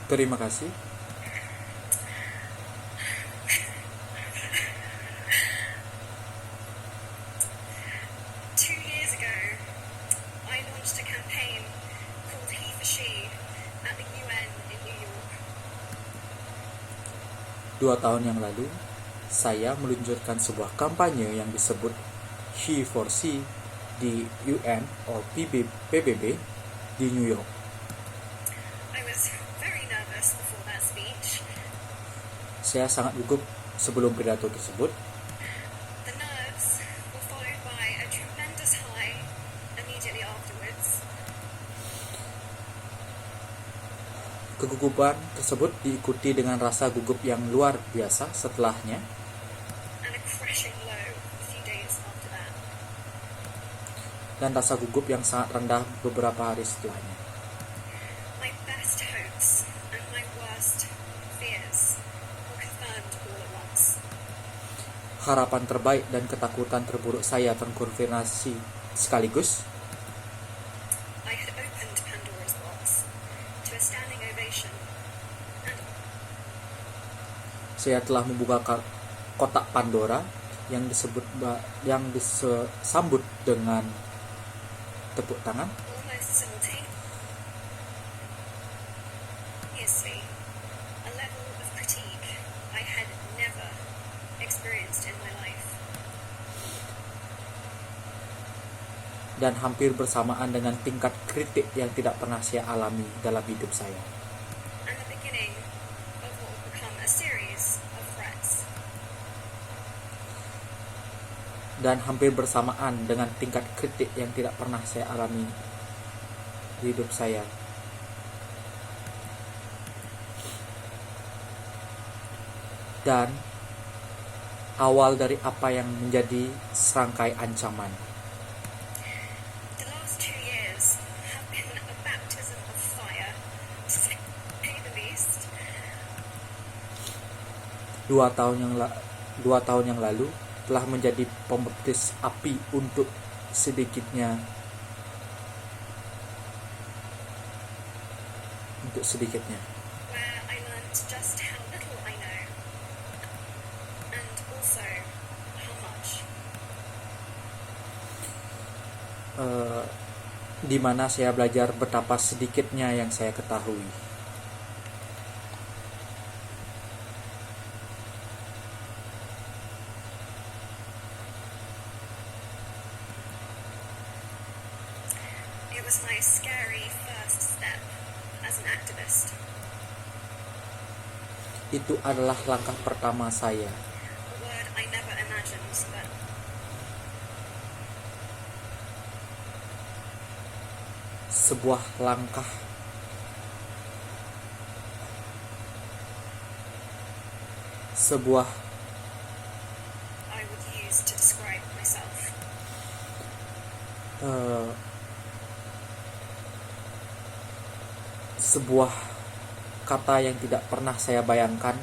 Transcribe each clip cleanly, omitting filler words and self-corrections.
Terima kasih. Years ago, I launched a campaign called He for She at the UN in New York. 2 tahun yang lalu, saya meluncurkan sebuah kampanye yang disebut He for She di UN atau PBB di New York. I was very nervous before that speech. Saya sangat gugup sebelum pidato tersebut. The nerves were followed by a tremendous high immediately afterwards. Kegugupan tersebut diikuti dengan rasa gugup yang luar biasa setelahnya, And a crashing low a few days after that. dan rasa gugup yang sangat rendah beberapa hari setelahnya. My best hopes and my worst fears were confirmed all at once. Harapan terbaik dan ketakutan terburuk saya terkonfirmasi sekaligus. I had opened Pandora's box to a standing ovation, and Saya telah membuka kotak Pandora yang disambut dengan tepuk tangan. almost simultaneously, a level of critique I had never experienced in my life. Dan hampir bersamaan dengan tingkat kritik yang tidak pernah saya alami dalam hidup saya. And the beginning of what would become a series of threats. Dan hampir bersamaan dengan tingkat kritik yang tidak pernah saya alami di hidup saya. Dan awal dari apa yang menjadi serangkai ancaman. The last 2 years have been a baptism of fire, to say the least. 2 tahun yang lalu telah menjadi pembaptis api untuk sedikitnya Where I learned just how little I know, and also how much. Di mana saya belajar betapa sedikitnya yang saya ketahui. It was my scary first step as an activist. Itu adalah langkah pertama saya. A word I never imagined, but Sebuah langkah I would use to describe myself. Sebuah kata yang tidak pernah saya bayangkan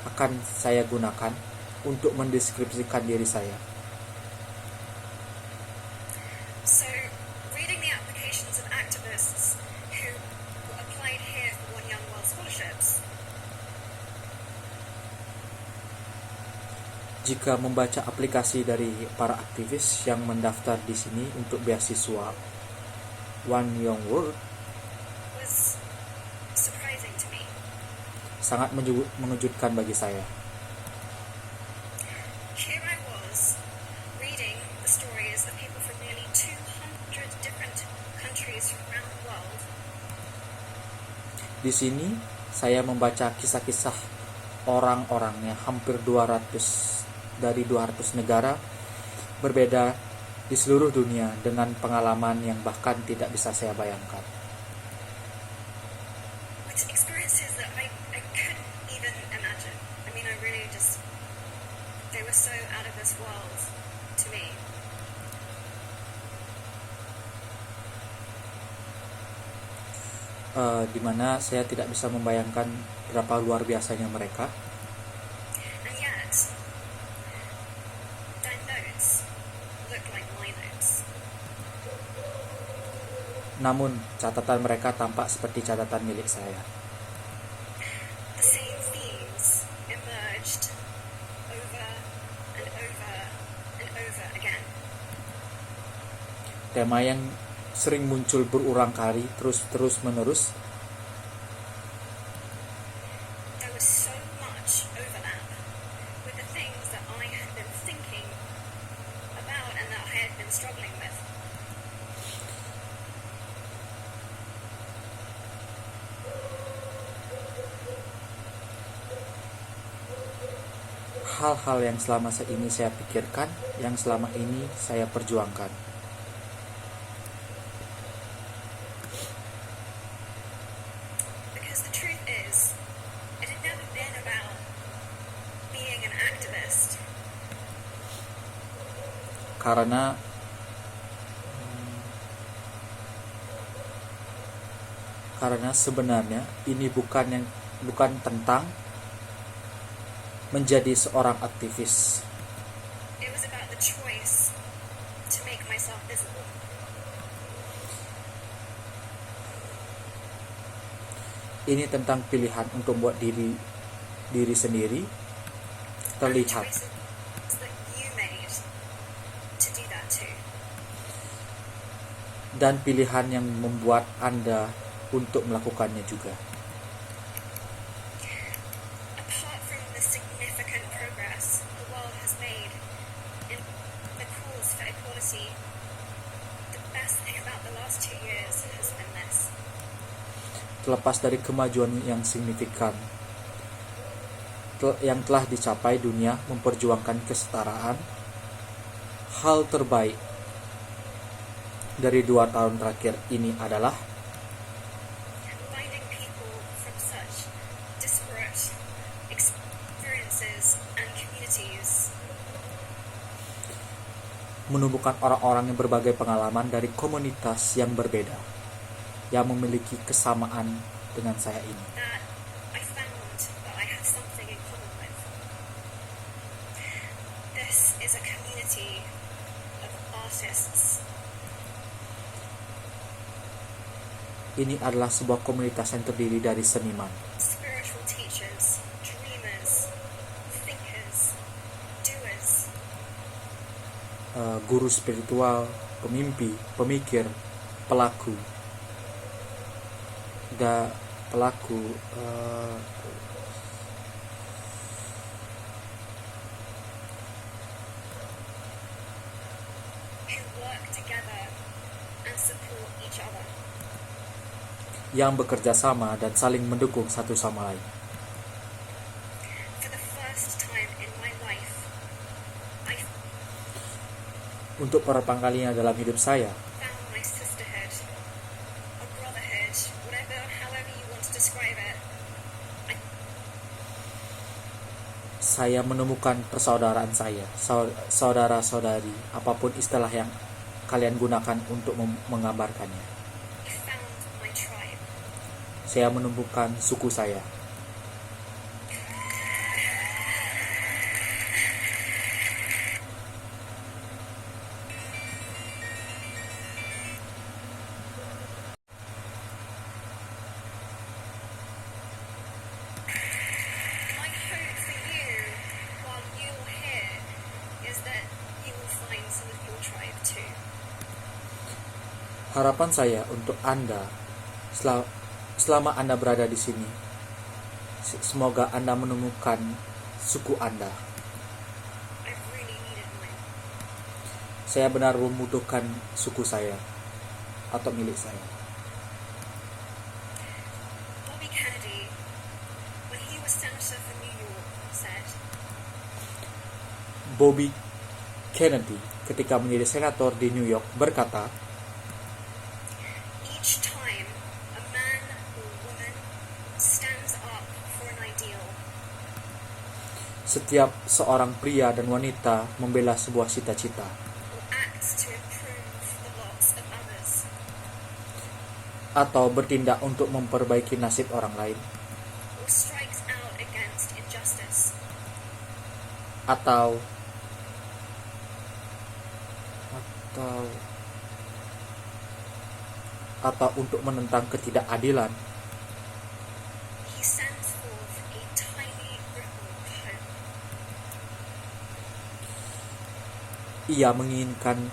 akan saya gunakan untuk mendeskripsikan diri saya. So, reading the applications of activists who applied here for One Young World Scholarships, Jika membaca aplikasi dari para aktivis yang mendaftar di sini untuk beasiswa One Young World, was surprising to me. sangat mengejutkan bagi saya. Here I was, reading the stories of people from nearly 200 different countries from around the world, Di sini saya membaca kisah-kisah orang-orangnya hampir 200 dari 200 negara berbeda di seluruh dunia dengan pengalaman yang bahkan tidak bisa saya bayangkan. with experiences that I couldn't even imagine. I mean, I really just, they were so out of this world to me. Di mana saya tidak bisa membayangkan berapa luar biasanya mereka. And yet, their notes look like my notes. Namun catatan mereka tampak seperti catatan milik saya. the same themes emerged over and over and over again. Tema yang sering muncul berulang kali terus menerus. There was so much overlap with the things that I had been thinking about and that I had been struggling with. Hal-hal yang selama ini saya pikirkan, yang selama ini saya perjuangkan. Because the truth is, it had never been about being an activist. Karena sebenarnya ini bukan tentang menjadi seorang aktivis. It was about the choice to make myself visible. Ini tentang pilihan untuk membuat diri sendiri terlihat. And the choices that you made to do that too. Dan pilihan yang membuat Anda untuk melakukannya juga. Apart from the significant progress the world has made in the cause for equality, the best thing about the last 2 years has been this. Terlepas dari kemajuan yang signifikan yang telah dicapai dunia memperjuangkan kesetaraan, hal terbaik dari 2 tahun terakhir ini adalah Finding people from such disparate experiences and communities menumbuhkan orang-orang yang berbagai pengalaman dari komunitas yang berbeda, yang memiliki kesamaan dengan saya ini. that I found that I had something in common with. This is a community of artists, Ini adalah sebuah komunitas yang terdiri dari seniman, spiritual teachers, dreamers, thinkers, doers, guru spiritual, pemimpi, pemikir, pelaku, who work together and support each other. yang bekerja sama dan saling mendukung satu sama lain. For the first time in my life, I Untuk pertama kalinya dalam hidup saya, found my sisterhood, a brotherhood, however you want to describe it. saya menemukan persaudaraan saya, saudara-saudari, apapun istilah yang kalian gunakan untuk menggambarkannya. I found my tribe. Saya menemukan suku saya. My hope for you while you're here is that you will find some of your tribe too. Harapan saya untuk Anda selama Anda berada di sini, semoga Anda menemukan suku Anda. I really needed mine. Saya benar membutuhkan suku saya atau milik saya. Bobby Kennedy, when he was senator for New York, said, Bobby Kennedy ketika menjadi senator di New York berkata, each time a man or woman stands up for an ideal, setiap seorang pria dan wanita membela sebuah cita-cita or acts to improve the lots of others, atau bertindak untuk memperbaiki nasib orang lain, or strikes out against injustice, atau untuk menentang ketidakadilan, he sends forth a ia menginginkan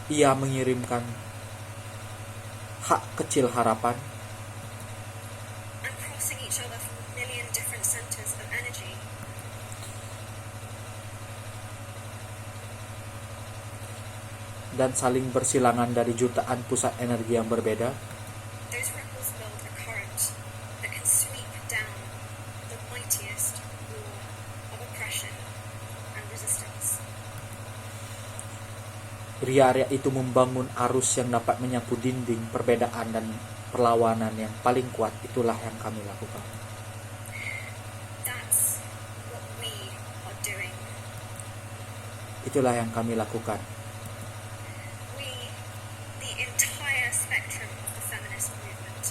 ia mengirimkan hak kecil harapan and crossing each other from a million different centers of energy. dan saling bersilangan dari jutaan pusat energi yang berbeda, Those ripples build a current that can sweep down the mightiest wall of oppression and resistance. ria-ria itu membangun arus yang dapat menyapu dinding perbedaan dan perlawanan yang paling kuat. Itulah yang kami lakukan. That's what we are doing. Itulah yang kami lakukan. We, the entire spectrum of the feminist movement,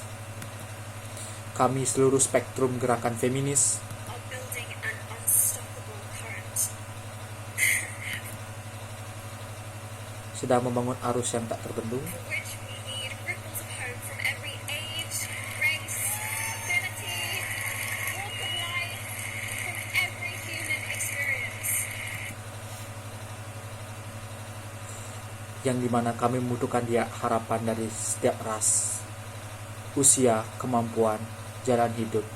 Kami seluruh spektrum gerakan feminis are building an unstoppable current sedang membangun arus yang tak terbendung, for which we need ripples of hope from every age, race, ability, walk of life, from every human experience. yang dimana kami membutuhkan dia harapan dari setiap ras, usia, kemampuan, jalan hidup.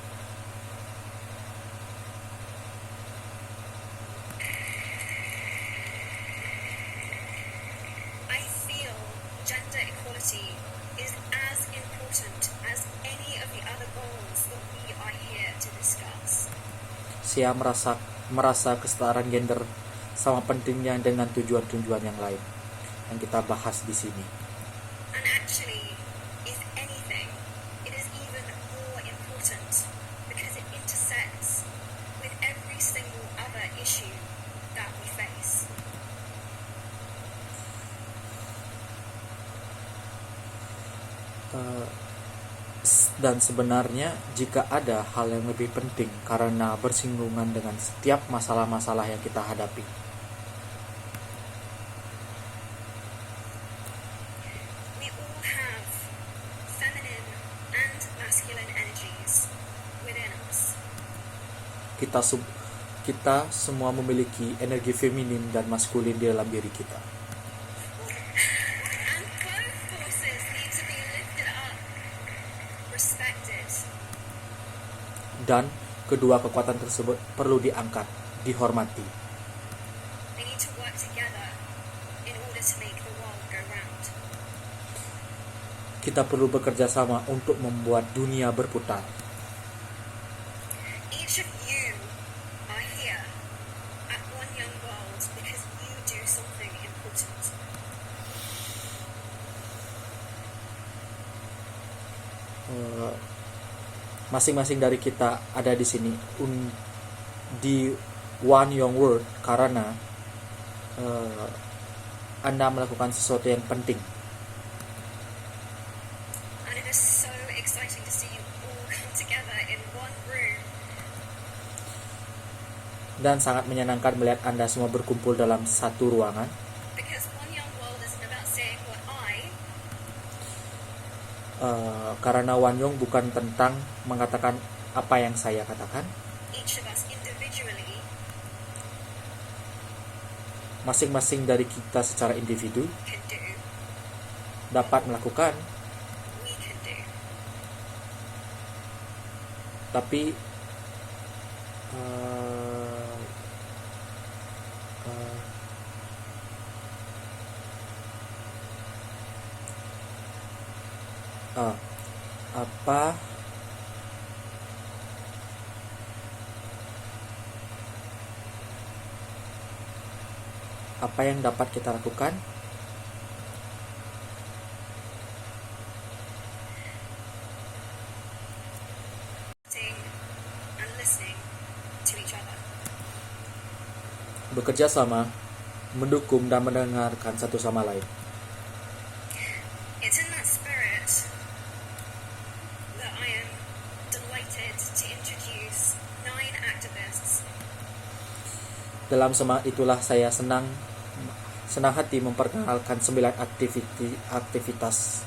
I feel gender equality is as important as any of the other goals that we are here to discuss. Saya merasa kesetaraan gender sama pentingnya dengan tujuan-tujuan yang lain yang kita bahas di sini. And actually, if anything, it is even more important because it intersects with every single other issue that we face. Dan sebenarnya jika ada hal yang lebih penting karena bersinggungan dengan setiap masalah-masalah yang kita hadapi, We all have feminine and masculine energies within us. kita semua memiliki energi feminin dan maskulin di dalam diri kita. And both forces need to be lifted up, respected, Dan kedua kekuatan tersebut perlu diangkat, dihormati. they need to work together in order to make the world go round. Kita perlu bekerja sama untuk membuat dunia berputar. Each of you are here at One Young World because you do something important. Masing-masing dari kita ada di sini di One Young World karena Anda melakukan sesuatu yang penting. And it is so exciting to see you all come together in one room Dan sangat menyenangkan melihat Anda semua berkumpul dalam satu ruangan. because One Young World isn't about saying what I Karena Wanyong bukan tentang mengatakan apa yang saya katakan. each of us individually Masing-masing dari kita secara individu can do, dapat melakukan, we can do. tapi apa yang dapat kita lakukan? Sitting and listening to each other. Bekerja sama, mendukung dan mendengarkan satu sama lain. It's in that spirit that I am delighted to introduce 9 activists Dalam semangat itulah saya senang hati memperkenalkan 9 aktivitas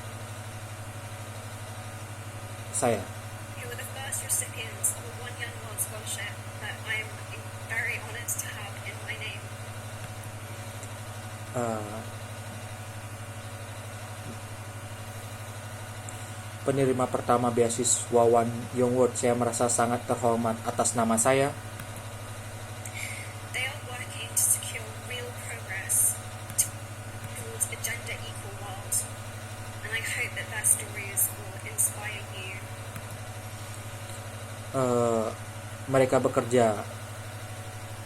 saya. who were the first recipients of a One Young World scholarship that I'm very honoured to have in my name. eh, penerima pertama beasiswa One Young World, saya merasa sangat terhormat atas nama saya. They are working to secure real progress towards a gender equal world, and I hope that their stories will inspire you. Mereka bekerja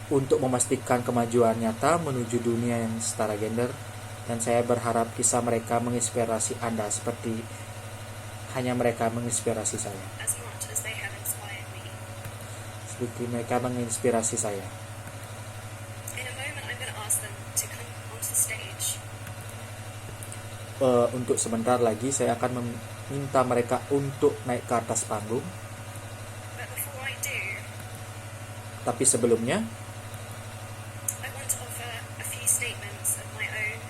untuk memastikan kemajuan nyata menuju dunia yang setara gender, dan saya berharap kisah mereka menginspirasi Anda seperti hanya mereka menginspirasi saya. As much as they have inspired me. Seperti mereka menginspirasi saya. In a moment, I'm going to ask them to come onto the stage. Untuk sebentar lagi saya akan meminta mereka untuk naik ke atas panggung. But before I do, Tapi sebelumnya, I want to offer a few statements of my own.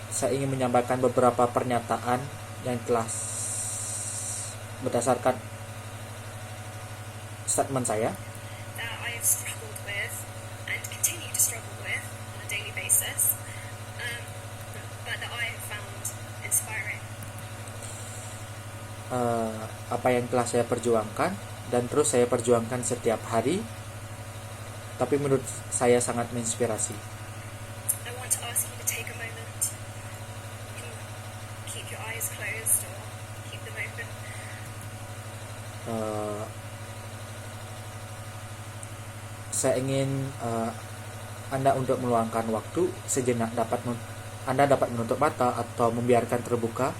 saya ingin menyampaikan beberapa pernyataan yang telah berdasarkan statement saya That I have struggled with and continue to struggle with on a daily basis, but that I have found inspiring. apa yang telah saya perjuangkan dan terus saya perjuangkan setiap hari, tapi menurut saya sangat menginspirasi. I want to ask you to take a moment. You can keep your eyes closed or keep them open. Saya ingin Anda untuk meluangkan waktu sejenak, Anda dapat menutup mata atau membiarkan terbuka.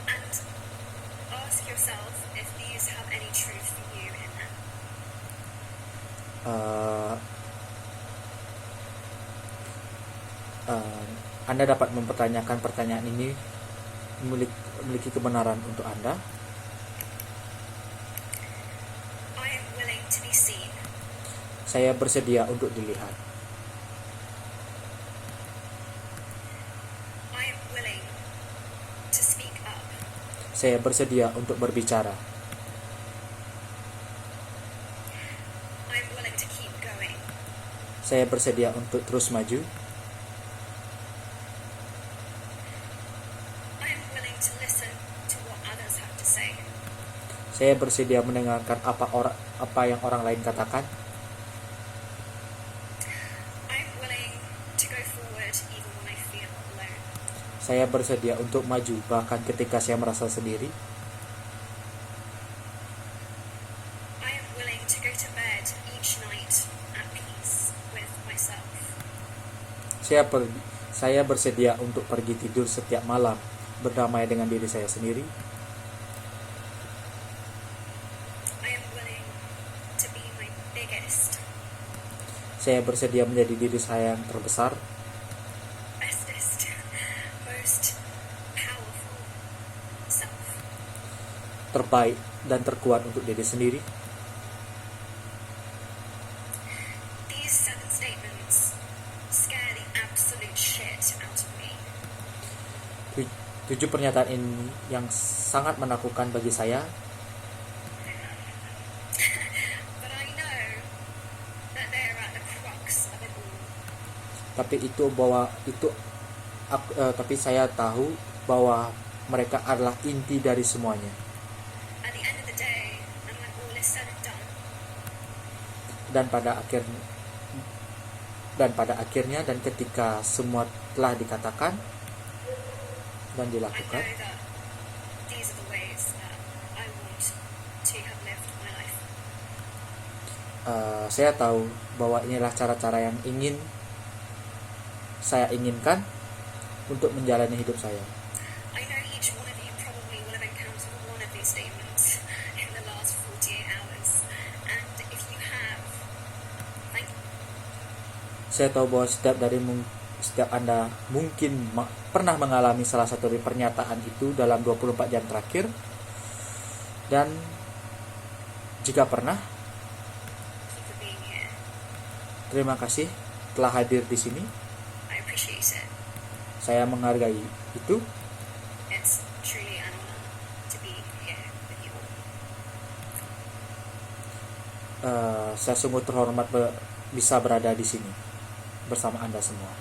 And ask yourself if these have any truth for you in them. Anda dapat mempertanyakan pertanyaan ini memiliki kebenaran untuk Anda. I am willing to be seen. Saya bersedia untuk dilihat. I am willing to speak up. Saya bersedia untuk berbicara. I am willing to keep going. Saya bersedia untuk terus maju. I am willing to listen to what others have to say. Saya bersedia mendengarkan apa yang orang lain katakan. I am willing to go forward even when I feel alone. Saya bersedia untuk maju bahkan ketika saya merasa sendiri. I am willing to go to bed each night at peace with myself. Saya bersedia untuk pergi tidur setiap malam berdamai dengan diri saya sendiri. I am willing to be my biggest, Saya bersedia menjadi diri saya yang terbesar, bestest, most powerful self. terbaik dan terkuat untuk diri sendiri. These 7 statements scare the absolute shit out of me. 7 pernyataan ini yang sangat menakutkan bagi saya, But I know that they are at the crux of it all. tapi saya tahu bahwa mereka adalah inti dari semuanya. At the end of the day, and when all is said and done, Dan pada akhirnya dan ketika semua telah dikatakan dan I know dilakukan, that these are the ways that I want to have lived my life. saya tahu bahwa inilah cara-cara yang saya inginkan untuk menjalani hidup saya. I know each one of you probably will have encountered one of these statements in the last 48 hours. And if you have, thank you. Saya tahu bahwa setiap Anda mungkin pernah mengalami salah satu dari pernyataan itu dalam 24 jam terakhir. Dan jika pernah, Thank you for being here. terima kasih telah hadir di sini. I appreciate it. Saya menghargai itu. It's truly an honor to be here with you all. Saya sungguh terhormat bisa berada di sini. bersama Anda semua.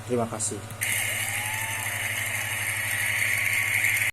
Terima kasih.